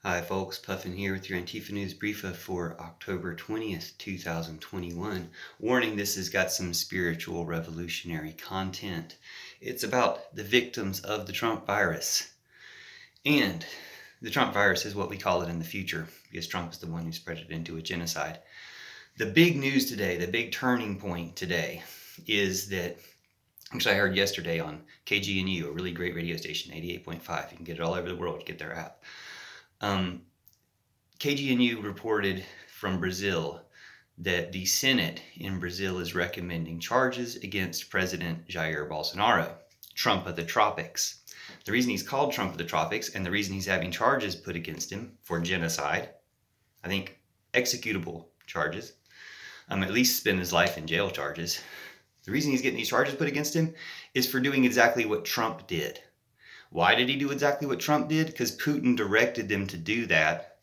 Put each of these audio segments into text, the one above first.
Hi folks, Puffin here with your Antifa News Briefa for October 20th, 2021. Warning, this has got some spiritual revolutionary content. It's about the victims of the Trump virus. And the Trump virus is what we call it in the future, because Trump is the one who spread it into a genocide. The big news today, the big turning point today, is that, which I heard yesterday on KGNU, a really great radio station, 88.5. You can get it all over the world, you get their app. KGNU reported from Brazil that the Senate in Brazil is recommending charges against President Jair Bolsonaro, Trump of the Tropics. The reason he's called Trump of the Tropics and the reason he's having charges put against him for genocide, I think executable charges, at least spend his life in jail charges. The reason he's getting these charges put against him is for doing exactly what Trump did. Why did he do exactly what Trump did? Because Putin directed them to do that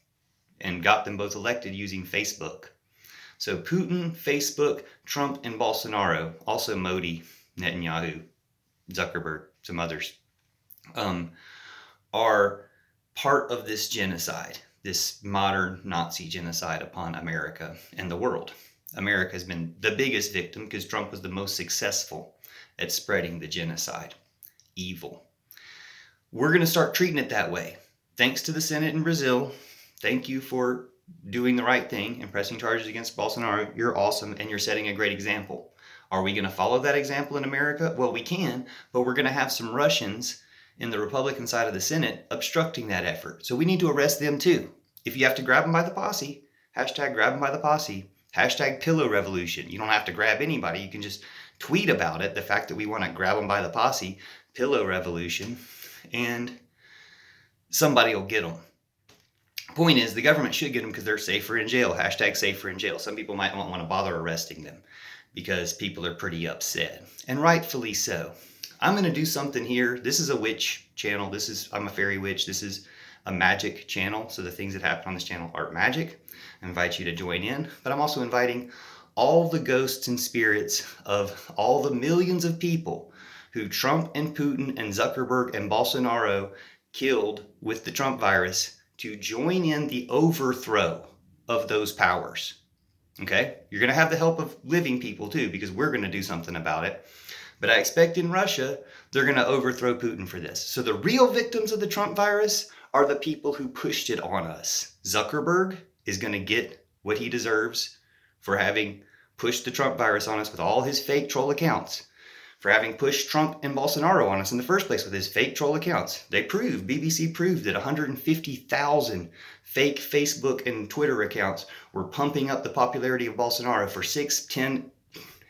and got them both elected using Facebook. So Putin, Facebook, Trump, and Bolsonaro, also Modi, Netanyahu, Zuckerberg, some others, are part of this genocide, this modern Nazi genocide upon America and the world. America has been the biggest victim because Trump was the most successful at spreading the genocide. Evil. We're going to start treating it that way. Thanks to the Senate in Brazil. Thank you for doing the right thing and pressing charges against Bolsonaro. You're awesome and you're setting a great example. Are we going to follow that example in America? Well, we can, but we're going to have some Russians in the Republican side of the Senate obstructing that effort. So we need to arrest them too. If you have to grab them by the posse, hashtag grab them by the posse, hashtag pillow revolution. You don't have to grab anybody. You can just tweet about it, the fact that we want to grab them by the posse, pillow revolution, and somebody will get them. Point is, the government should get them because they're safer in jail. Hashtag safer in jail. Some people might not want to bother arresting them because people are pretty upset, and rightfully so. I'm going to do something here. This is a witch channel. I'm a fairy witch. This is a magic channel. So the things that happen on this channel are magic. I invite you to join in, but I'm also inviting all the ghosts and spirits of all the millions of people who Trump and Putin and Zuckerberg and Bolsonaro killed with the Trump virus to join in the overthrow of those powers. Okay? You're going to have the help of living people too, because we're going to do something about it. But I expect in Russia, they're going to overthrow Putin for this. So the real victims of the Trump virus are the people who pushed it on us. Zuckerberg is going to get what he deserves for having pushed the Trump virus on us with all his fake troll accounts, for having pushed Trump and Bolsonaro on us in the first place with his fake troll accounts. BBC proved that 150,000 fake Facebook and Twitter accounts were pumping up the popularity of Bolsonaro for 6, 10,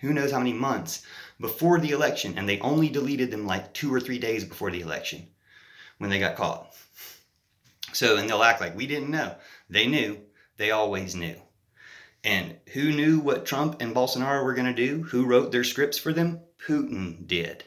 who knows how many months before the election, and they only deleted them like 2 or 3 days before the election when they got caught. So, and they'll act like we didn't know. They knew. They always knew. And who knew what Trump and Bolsonaro were going to do? Who wrote their scripts for them? Putin did.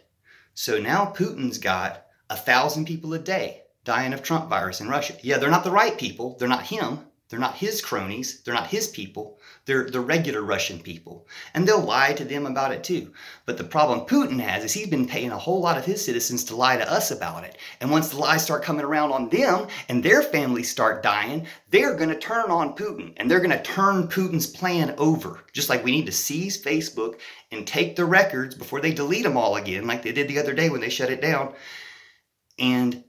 So now Putin's got 1,000 people a day dying of Trump virus in Russia. Yeah, they're not the right people. They're not him. They're not his cronies. They're not his people. They're the regular Russian people. And they'll lie to them about it too. But the problem Putin has is he's been paying a whole lot of his citizens to lie to us about it. And once the lies start coming around on them and their families start dying, they're going to turn on Putin. And they're going to turn Putin's plan over. Just like we need to seize Facebook and take the records before they delete them all again, like they did the other day when they shut it down, and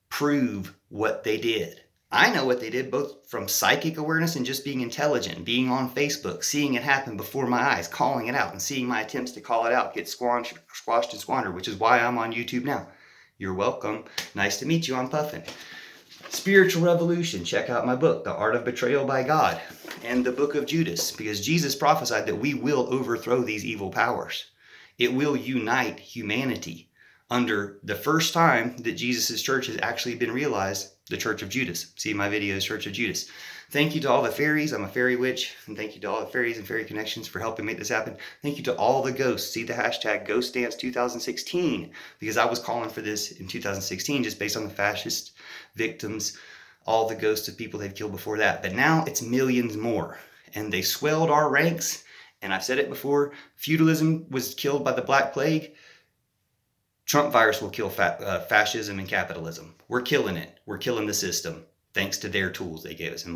prove what they did. I know what they did, both from psychic awareness and just being intelligent, being on Facebook, seeing it happen before my eyes, calling it out, and seeing my attempts to call it out get squashed and squandered, which is why I'm on YouTube now. You're welcome. Nice to meet you. I'm Puffin. Spiritual Revolution. Check out my book, The Art of Betrayal by God, and the Book of Judas, because Jesus prophesied that we will overthrow these evil powers. It will unite humanity under the first time that Jesus' church has actually been realized, the Church of Judas. See my videos, Church of Judas. Thank you to all the fairies. I'm a fairy witch. And thank you to all the fairies and fairy connections for helping make this happen. Thank you to all the ghosts. See the hashtag GhostDance2016, because I was calling for this in 2016 just based on the fascist victims, all the ghosts of people they've killed before that. But now it's millions more. And they swelled our ranks. And I've said it before, feudalism was killed by the Black Plague. Trump virus will kill fascism and capitalism. We're killing it. We're killing the system. thanks to their tools they gave us. And